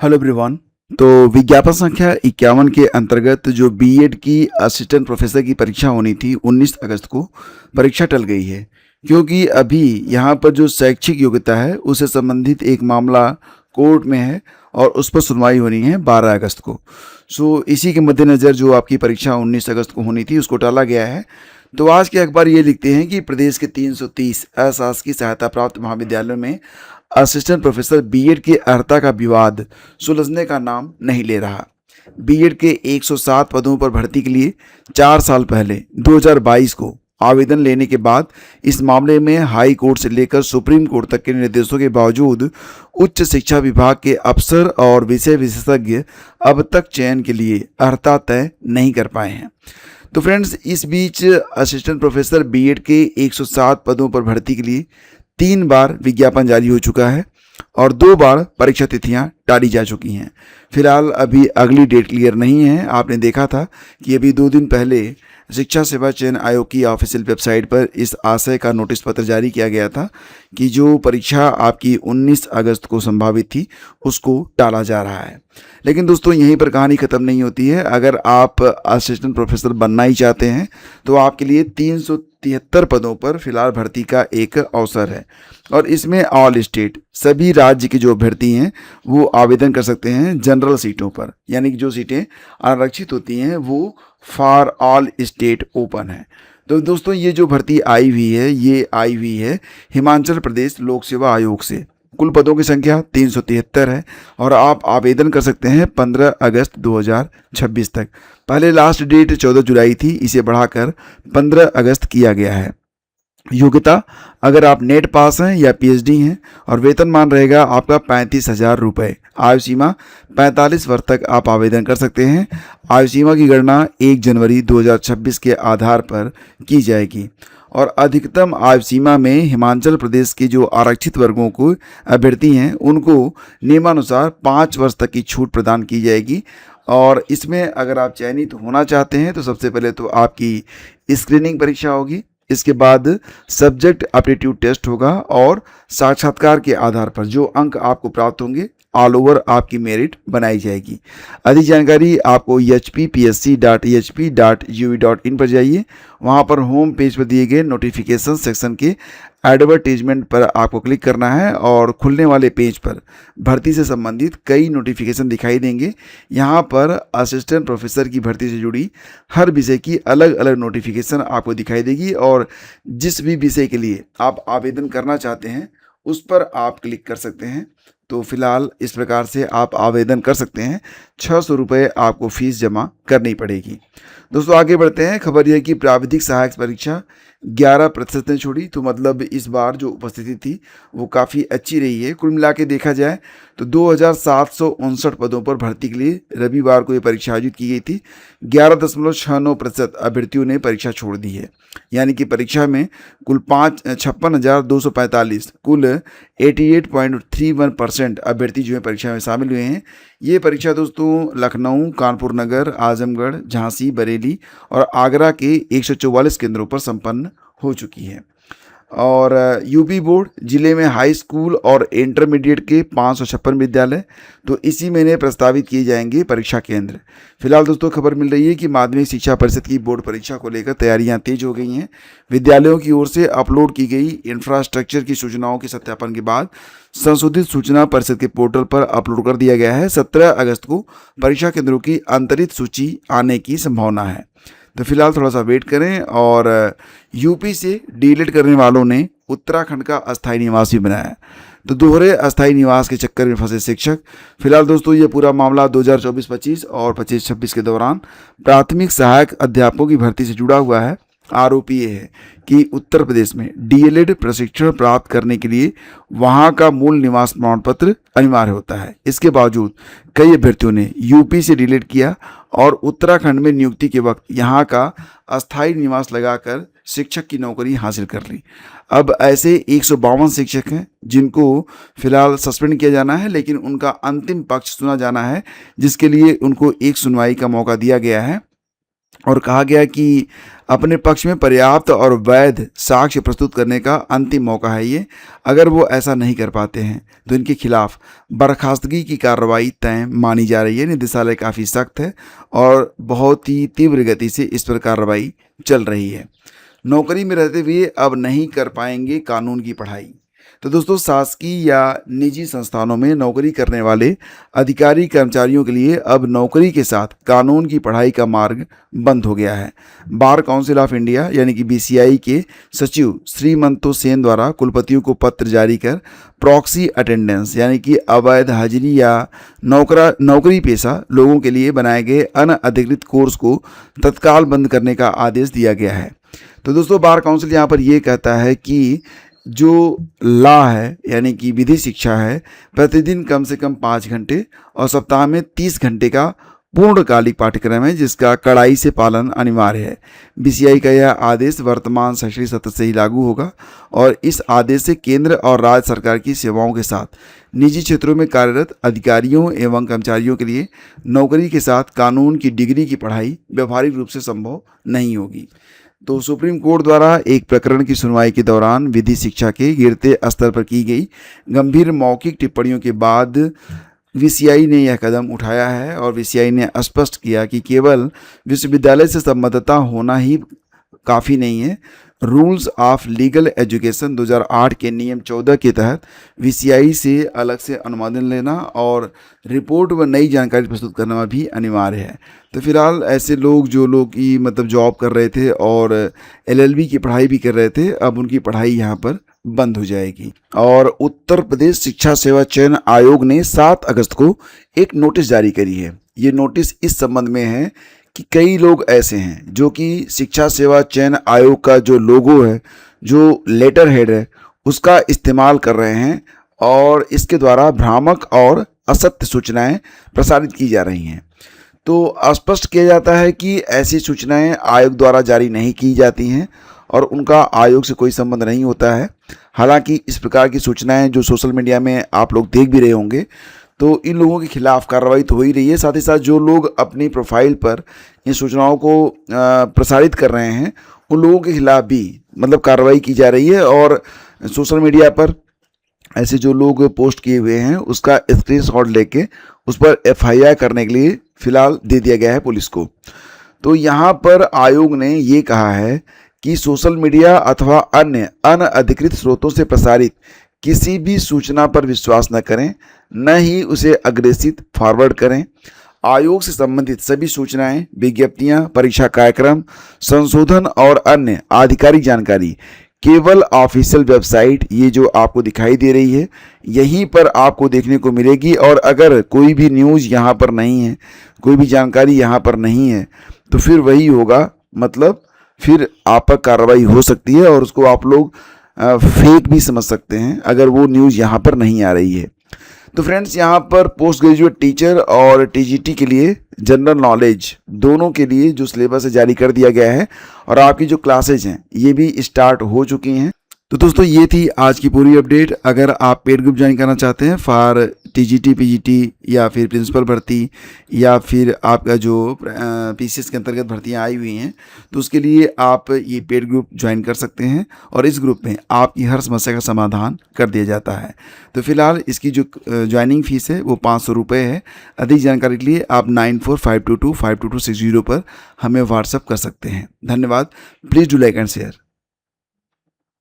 Hello everyone. तो विज्ञापन संख्या 51 के अंतर्गत जो बीएड की असिस्टेंट प्रोफेसर की परीक्षा होनी थी 19 अगस्त को, परीक्षा टल गई है क्योंकि अभी यहाँ पर जो शैक्षिक योग्यता है उससे संबंधित एक मामला कोर्ट में है और उस पर सुनवाई होनी है 12 अगस्त को। इसी के मद्देनज़र जो आपकी परीक्षा 19 अगस्त को होनी थी उसको टाला गया है। तो आज के अखबार ये लिखते हैं कि प्रदेश के 330 अशासकीय सहायता प्राप्त महाविद्यालयों में असिस्टेंट प्रोफेसर बीएड की अर्हता का विवाद सुलझने का नाम नहीं ले रहा। बीएड के 107 पदों पर भर्ती के लिए 4 साल पहले 2022 को आवेदन लेने के बाद इस मामले में हाई कोर्ट से लेकर सुप्रीम कोर्ट तक के निर्देशों के बावजूद उच्च शिक्षा विभाग के अफसर और विषय विशेषज्ञ अब तक चयन के लिए अर्हता तय नहीं कर पाए हैं। तो फ्रेंड्स, इस बीच असिस्टेंट प्रोफेसर बीएड के 107 पदों पर भर्ती के लिए 3 बार विज्ञापन जारी हो चुका है और 2 बार परीक्षा तिथियां टाली जा चुकी हैं। फिलहाल अभी अगली डेट क्लियर नहीं है। आपने देखा था कि अभी 2 दिन पहले शिक्षा सेवा चयन आयोग की ऑफिशियल वेबसाइट पर इस आशय का नोटिस पत्र जारी किया गया था कि जो परीक्षा आपकी 19 अगस्त को संभावित थी उसको टाला जा रहा है। लेकिन दोस्तों, यहीं पर कहानी ख़त्म नहीं होती है। अगर आप असिस्टेंट प्रोफेसर बनना ही चाहते हैं तो आपके लिए 373 पदों पर फिलहाल भर्ती का एक अवसर है और इसमें ऑल स्टेट सभी राज्य के जो अभ्यर्थी हैं वो आवेदन कर सकते हैं जनरल सीटों पर, यानी कि जो सीटें आरक्षित होती हैं वो फॉर ऑल स्टेट ओपन है। तो दोस्तों, ये जो भर्ती आई हुई है हिमाचल प्रदेश लोक सेवा आयोग से। कुल पदों की संख्या 373 है और आप आवेदन कर सकते हैं 15 अगस्त 2026 तक। पहले लास्ट डेट 14 जुलाई थी, इसे बढ़ाकर 15 अगस्त किया गया है। योग्यता, अगर आप नेट पास हैं या पीएचडी हैं और वेतनमान रहेगा आपका 35,000 रुपये। आयु सीमा 45 वर्ष तक आप आवेदन कर सकते हैं। आयु सीमा की गणना 1 जनवरी 2026 के आधार पर की जाएगी और अधिकतम आयु सीमा में हिमाचल प्रदेश के जो आरक्षित वर्गों को अभ्यर्थी हैं उनको नियमानुसार 5 वर्ष तक की छूट प्रदान की जाएगी। और इसमें अगर आप चयनित होना चाहते हैं तो सबसे पहले तो आपकी स्क्रीनिंग परीक्षा होगी, इसके बाद सब्जेक्ट एप्टीट्यूड टेस्ट होगा और साक्षात्कार के आधार पर जो अंक आपको प्राप्त होंगे ऑल ओवर आपकी मेरिट बनाई जाएगी। अधिक जानकारी आपको hppsc.hp.ui.in पर जाइए। वहाँ पर होम पेज पर दिए गए नोटिफिकेशन सेक्शन के एडवर्टीजमेंट पर आपको क्लिक करना है और खुलने वाले पेज पर भर्ती से संबंधित कई नोटिफिकेशन दिखाई देंगे। यहाँ पर असिस्टेंट प्रोफेसर की भर्ती से जुड़ी हर विषय की अलग अलग नोटिफिकेशन आपको दिखाई देगी और जिस भी विषय के लिए आप आवेदन करना चाहते हैं उस पर आप क्लिक कर सकते हैं। तो फिलहाल इस प्रकार से आप आवेदन कर सकते हैं। 600 रुपये आपको फीस जमा करनी पड़ेगी। दोस्तों, आगे बढ़ते हैं। खबर यह कि प्राविधिक सहायक परीक्षा 11% ने छोड़ी, तो मतलब इस बार जो उपस्थिति थी वो काफ़ी अच्छी रही है। कुल मिला के देखा जाए तो 2759 पदों पर भर्ती के लिए रविवार को ये परीक्षा आयोजित की गई थी। 11.69% अभ्यर्थियों ने परीक्षा छोड़ दी है, यानी कि परीक्षा में कुल 56,245 कुल 88.31% अभ्यर्थी जो है परीक्षा में शामिल हुए हैं। ये परीक्षा दोस्तों लखनऊ, कानपुर नगर, आजमगढ़, झांसी, बरेली और आगरा के 144 केंद्रों पर संपन्न हो चुकी है। और यूपी बोर्ड जिले में हाई स्कूल और इंटरमीडिएट के 556 विद्यालय, तो इसी महीने प्रस्तावित किए जाएंगे परीक्षा केंद्र। फिलहाल दोस्तों, खबर मिल रही है कि माध्यमिक शिक्षा परिषद की बोर्ड परीक्षा को लेकर तैयारियां तेज हो गई हैं। विद्यालयों की ओर से अपलोड की गई इंफ्रास्ट्रक्चर की सूचनाओं के सत्यापन के बाद संशोधित सूचना परिषद के पोर्टल पर अपलोड कर दिया गया है। 17 अगस्त को परीक्षा केंद्रों की अंतरित सूची आने की संभावना है। तो फिलहाल थोड़ा सा वेट करें। और यूपी से डीएलएड करने वालों ने उत्तराखंड का अस्थायी निवास भी बनाया, तो दोहरे अस्थायी निवास के चक्कर में फंसे शिक्षक। फिलहाल दोस्तों, ये पूरा मामला 2024-25 और 25-26 के दौरान प्राथमिक सहायक अध्यापकों की भर्ती से जुड़ा हुआ है। आरोप ये है कि उत्तर प्रदेश में डीएलएड प्रशिक्षण प्राप्त करने के लिए वहां का मूल निवास प्रमाण पत्र अनिवार्य होता है। इसके बावजूद कई अभ्यर्थियों ने यूपी से डीएलएड किया और उत्तराखंड में नियुक्ति के वक्त यहाँ का अस्थायी निवास लगाकर शिक्षक की नौकरी हासिल कर ली। अब ऐसे 152 शिक्षक हैं जिनको फिलहाल सस्पेंड किया जाना है, लेकिन उनका अंतिम पक्ष सुना जाना है, जिसके लिए उनको एक सुनवाई का मौका दिया गया है। और कहा गया कि अपने पक्ष में पर्याप्त और वैध साक्ष्य प्रस्तुत करने का अंतिम मौका है ये। अगर वो ऐसा नहीं कर पाते हैं तो इनके खिलाफ बर्खास्तगी की कार्रवाई तय मानी जा रही है। निदेशालय काफ़ी सख्त है और बहुत ही तीव्र गति से इस पर कार्रवाई चल रही है। नौकरी में रहते हुए अब नहीं कर पाएंगे कानून की पढ़ाई। तो दोस्तों, शासकीय या निजी संस्थानों में नौकरी करने वाले अधिकारी कर्मचारियों के लिए अब नौकरी के साथ कानून की पढ़ाई का मार्ग बंद हो गया है। बार काउंसिल ऑफ इंडिया यानी कि BCI के सचिव श्रीमंतो सेन द्वारा कुलपतियों को पत्र जारी कर प्रॉक्सी अटेंडेंस यानी कि अवैध हाजिरी या नौकरी पेशा लोगों के लिए बनाए गए अनअधिकृत कोर्स को तत्काल बंद करने का आदेश दिया गया है। तो दोस्तों, बार काउंसिल यहाँ पर ये कहता है कि जो लॉ है यानी कि विधि शिक्षा है, प्रतिदिन कम से कम 5 घंटे और सप्ताह में 30 घंटे का पूर्णकालिक पाठ्यक्रम है जिसका कड़ाई से पालन अनिवार्य है। BCI का यह आदेश वर्तमान शैक्षणिक सत्र से ही लागू होगा और इस आदेश से केंद्र और राज्य सरकार की सेवाओं के साथ निजी क्षेत्रों में कार्यरत अधिकारियों एवं कर्मचारियों के लिए नौकरी के साथ कानून की डिग्री की पढ़ाई व्यावहारिक रूप से संभव नहीं होगी। तो सुप्रीम कोर्ट द्वारा एक प्रकरण की सुनवाई के दौरान विधि शिक्षा के गिरते स्तर पर की गई गंभीर मौखिक टिप्पणियों के बाद BCI ने यह कदम उठाया है और BCI ने स्पष्ट किया कि केवल विश्वविद्यालय से संबद्धता होना ही काफ़ी नहीं है। रूल्स ऑफ लीगल एजुकेशन 2008 के नियम 14 के तहत BCI से अलग से अनुमोदन लेना और रिपोर्ट व नई जानकारी प्रस्तुत करना भी अनिवार्य है। तो फिलहाल ऐसे लोग जो लोग की मतलब जॉब कर रहे थे और LLB की पढ़ाई भी कर रहे थे, अब उनकी पढ़ाई यहाँ पर बंद हो जाएगी। और उत्तर प्रदेश शिक्षा सेवा चयन आयोग ने 7 अगस्त को एक नोटिस जारी करी है। ये नोटिस इस संबंध में है कि कई लोग ऐसे हैं जो कि शिक्षा सेवा चयन आयोग का जो लोगो है, जो लेटर हेड है, उसका इस्तेमाल कर रहे हैं और इसके द्वारा भ्रामक और असत्य सूचनाएं प्रसारित की जा रही हैं। तो स्पष्ट किया जाता है कि ऐसी सूचनाएं आयोग द्वारा जारी नहीं की जाती हैं और उनका आयोग से कोई संबंध नहीं होता है। हालांकि इस प्रकार की सूचनाएं जो सोशल मीडिया में आप लोग देख भी रहे होंगे, तो इन लोगों के खिलाफ कार्रवाई तो हो ही रही है। साथ ही साथ जो लोग अपनी प्रोफाइल पर इन सूचनाओं को प्रसारित कर रहे हैं, उन लोगों के खिलाफ भी मतलब कार्रवाई की जा रही है और सोशल मीडिया पर ऐसे जो लोग पोस्ट किए हुए हैं उसका स्क्रीनशॉट लेके उस पर FIR करने के लिए फिलहाल दे दिया गया है पुलिस को। तो यहाँ पर आयोग ने ये कहा है कि सोशल मीडिया अथवा अन्य अनअधिकृत स्रोतों से प्रसारित किसी भी सूचना पर विश्वास न करें, न ही उसे अग्रेसित फॉरवर्ड करें। आयोग से संबंधित सभी सूचनाएं, विज्ञप्तियां, परीक्षा कार्यक्रम, संशोधन और अन्य आधिकारिक जानकारी केवल ऑफिशियल वेबसाइट, ये जो आपको दिखाई दे रही है, यहीं पर आपको देखने को मिलेगी। और अगर कोई भी न्यूज़ यहाँ पर नहीं है, कोई भी जानकारी यहाँ पर नहीं है, तो फिर वही होगा, मतलब फिर आप पर कार्रवाई हो सकती है और उसको आप लोग फेक भी समझ सकते हैं अगर वो न्यूज़ यहाँ पर नहीं आ रही है। तो फ्रेंड्स, यहाँ पर पोस्ट ग्रेजुएट टीचर और TGT के लिए जनरल नॉलेज दोनों के लिए जो सिलेबस जारी कर दिया गया है और आपकी जो क्लासेज हैं ये भी स्टार्ट हो चुकी हैं। तो दोस्तों, ये थी आज की पूरी अपडेट। अगर आप पेड ग्रुप ज्वाइन करना चाहते हैं फॉर TGT PGT या फिर प्रिंसिपल भर्ती या फिर आपका जो PCS के अंतर्गत भर्तियां आई हुई हैं, तो उसके लिए आप ये पेड ग्रुप ज्वाइन कर सकते हैं और इस ग्रुप में आपकी हर समस्या का समाधान कर दिया जाता है। तो फिलहाल इसकी जो ज्वाइनिंग फ़ीस है वो 500 रुपये है। अधिक जानकारी के लिए आप 9452252260 पर हमें व्हाट्सअप कर सकते हैं। धन्यवाद। Please do like and share.